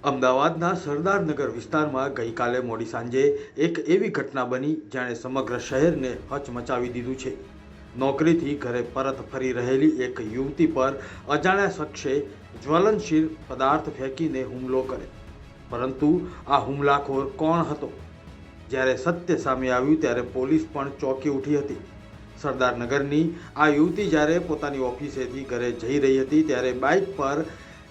અમદાવાદના સરદારનગર વિસ્તારમાં ગઈકાલે મોડી સાંજે એક એવી ઘટના બની જેણે સમગ્ર શહેરને હચમચાવી દીધું છે. નોકરીથી ઘરે પરત ફરી રહેલી એક યુવતી પર અજાણ્યા શખ્સે જ્વલનશીલ પદાર્થ ફેંકીને હુમલો કર્યો. પરંતુ આ હુમલાખોર કોણ હતો? જ્યારે સત્ય સામે આવ્યું ત્યારે પોલીસ પણ ચોંકી ઉઠી હતી. સરદારનગરની આ યુવતી જ્યારે પોતાની ઓફિસેથી ઘરે જઈ રહી હતી ત્યારે બાઇક પર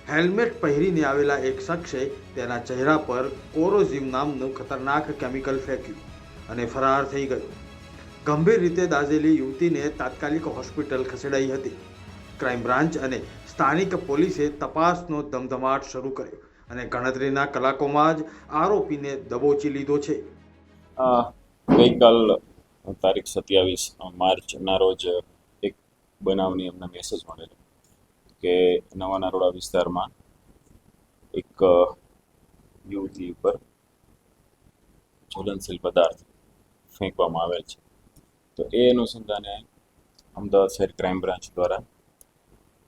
હેલ્મેટ પહેરીને આવેલા એક શખ્સે તેના ચહેરા પર કોરોઝિવ નામનું ખતરનાક કેમિકલ ફેંક્યું અને ફરાર થઈ ગયો. ગંભીર રીતે દાઝેલી યુવતીને તાત્કાલિક હોસ્પિટલ ખસેડાઈ હતી. ક્રાઇમ બ્રાન્ચ અને સ્થાનિક પોલીસે તપાસનો ધમધમાટ શરૂ કર્યો અને ગણતરીના કલાકોમાં જ આરોપીને દબોચી લીધો છે. ગઈકાલ તારીખ 27 માર્ચના રોજ એક બનાવની અમને મેસેજ મળેલો કે નવા નરોડા વિસ્તારમાં એક યુવતી ઉપર જ્વલનશીલ પદાર્થ ફેંકવામાં આવેલ છે. તો એ અનુસંધાને અમદાવાદ શહેર ક્રાઇમ બ્રાન્ચ દ્વારા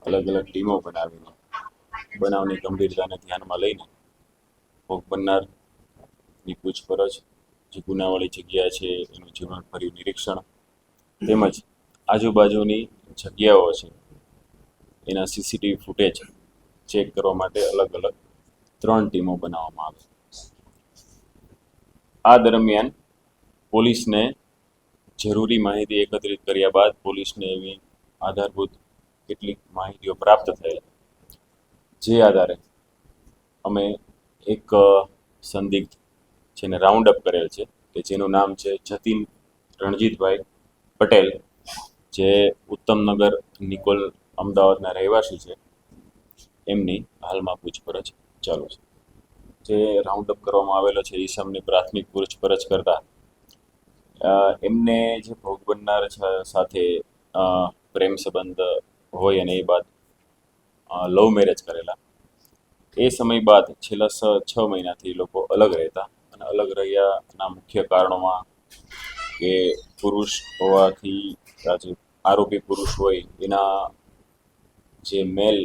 અલગ અલગ ટીમો બનાવીને બનાવની ગંભીરતાને ધ્યાનમાં લઈને ભોગ બનનારની પૂછપરછ, જે ગુનાવાળી જગ્યા છે એનું જીવનભર્યું નિરીક્ષણ તેમજ આજુબાજુની જગ્યાઓ છે એના સીસીટીવી ફૂટેજ ચેક કરવા માટે અલગ અલગ 3 ટીમો બનાવવામાં આવી. આ દરમિયાન પોલીસને જરૂરી માહિતી એકત્રિત કર્યા બાદ પોલીસને એવી આધારભૂત કેટલીક માહિતીઓ પ્રાપ્ત થયેલ, જે આધારે અમે એક સંદિગ્ધ જેને રાઉન્ડ અપ કરેલ છે કે જેનું નામ છે જતીન રણજીતભાઈ પટેલ, જે ઉત્તમનગર નિકોલ અમદાવાદના રહેવાસી છે. એમની હાલમાં પૂછપરછ ચાલુ છે. જે રાઉન્ડ અપ કરવામાં આવેલો છે ઈસમની પ્રાથમિક પૂછપરછ કરતા એમને જે ભોગ બનનાર સાથે પ્રેમ સંબંધ હોય અને એ બાદ લવ મેરેજ કરેલા, એ સમય બાદ છેલ્લા 6 મહિનાથી લોકો અલગ રહેતા અને અલગ રહ્યાના મુખ્ય કારણોમાં કે પુરુષ હોવાથી જે આરોપી પુરુષ હોય એના જે મેલ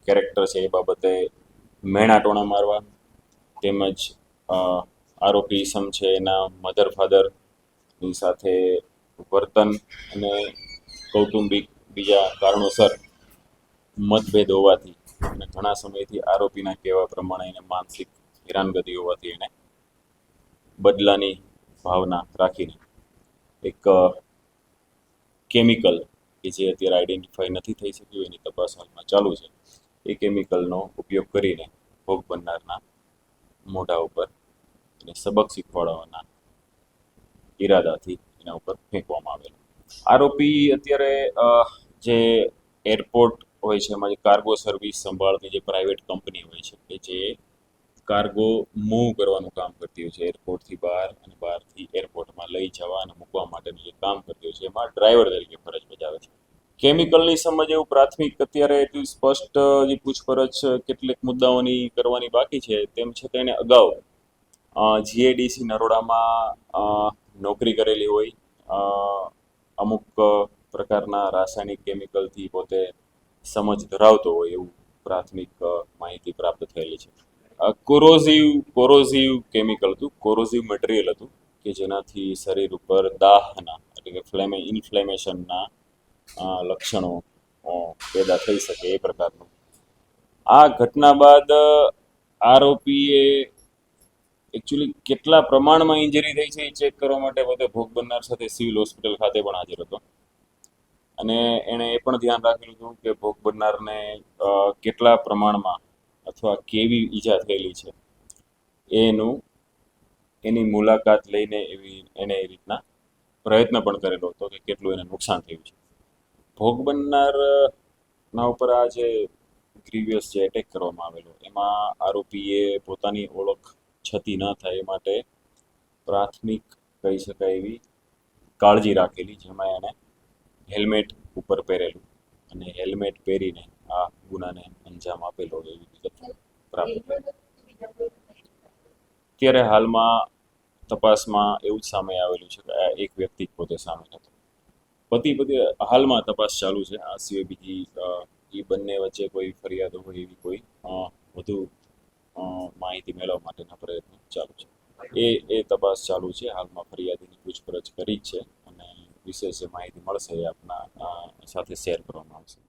કેરેક્ટર છે એ બાબતે મેણાટોણા મારવા, તેમજ આરોપી ઈસમ છે એના મધર ફાધરની સાથે વર્તન અને કૌટુંબિક બીજા કારણોસર મતભેદ હોવાથી અને ઘણા સમયથી આરોપીના કહેવા પ્રમાણે એને માનસિક હેરાનગતિ હોવાથી એને બદલાની ભાવના રાખીને એક કેમિકલ કે જે અત્યારે આઈડેન્ટિફાઈ નથી થઈ શક્યું, એની તપાસ હાલમાં ચાલુ છે, એ કેમિકલનો ઉપયોગ કરીને ભોગ બનનારના મોઢા ઉપર એને સબક શીખવાડવાના ઈરાદાથી એના ઉપર ફેંકવામાં આવેલો. આરોપી અત્યારે જે એરપોર્ટ હોય છે એમાં જે કાર્ગો સર્વિસ સંભાળતી જે પ્રાઇવેટ કંપની હોય છે કે જે કાર્ગો મૂવ કરવાનું કામ કરતી હોય છે એરપોર્ટથી બહાર અને બહારથી એરપોર્ટમાં લઈ જવા અને મૂકવા માટેનું જે કામ કરતી હોય છે એમાં ડ્રાઈવર તરીકે ફરજ બજાવે છે. કેમિકલની સમજ એવું પ્રાથમિક અત્યારે એટલી સ્પષ્ટ જે પૂછપરછ કેટલીક મુદ્દાઓની કરવાની બાકી છે, તેમ છતાં એને અગાઉ જીઆઈડીસી નરોડામાં નોકરી કરેલી હોય, અમુક પ્રકારના રાસાયણિક કેમિકલથી પોતે સમજ ધરાવતો હોય એવું પ્રાથમિક માહિતી પ્રાપ્ત થયેલી છે. કોરોઝિવ કેમિકલ હતું, કોરોઝિવ મટીરિયલ હતું કે જેનાથી શરીર ઉપર દાહના એટલે કે ઇન્ફ્લેમેશનના લક્ષણો પેદા થઈ શકે એ પ્રકારનું. આ ઘટના બાદ આરોપીએ એકચ્યુઅલી કેટલા પ્રમાણમાં ઇન્જરી થઈ છે એ ચેક કરવા માટે પોતે ભોગ બનનાર સાથે સિવિલ હોસ્પિટલ ખાતે પણ હાજર હતો અને એણે એ પણ ધ્યાન રાખેલું હતું કે ભોગ બનનારને કેટલા પ્રમાણમાં અથવા કેવી ઈજા થયેલી છે એની મુલાકાત લઈને એને એ રીતના પ્રયત્ન પણ કરેલો હતો કે કેટલું એને નુકસાન થયું છે. ભોગ બનનારના ઉપર આ જે ગ્રીવિયસ જે એટેક કરવામાં આવેલો એમાં આરોપીએ પોતાની ઓળખ છતી ન થાય એ માટે પ્રાથમિક કહી શકાય એવી કાળજી રાખેલી, જેમાં એણે હેલ્મેટ ઉપર પહેરેલું અને હેલ્મેટ પહેરીને આ ગુનાને અંજામ આપેલો એવી વિગત પ્રાપ્ત થઈ. અત્યારે હાલમાં તપાસમાં એવું જ સામે આવેલું છે કે આ એક વ્યક્તિ પોતે સામે હતો. પતિ હાલમાં તપાસ ચાલુ છે. આ સિવાય બીજી એ બંને વચ્ચે કોઈ ફરિયાદો હોય એવી કોઈ વધુ માહિતી મેળવવા માટેના પ્રયત્નો ચાલુ છે. એ તપાસ ચાલુ છે. હાલમાં ફરિયાદીની પૂછપરછ કરી જ છે અને વિશેષ જે માહિતી મળશે એ આપના સાથે શેર કરવામાં આવશે.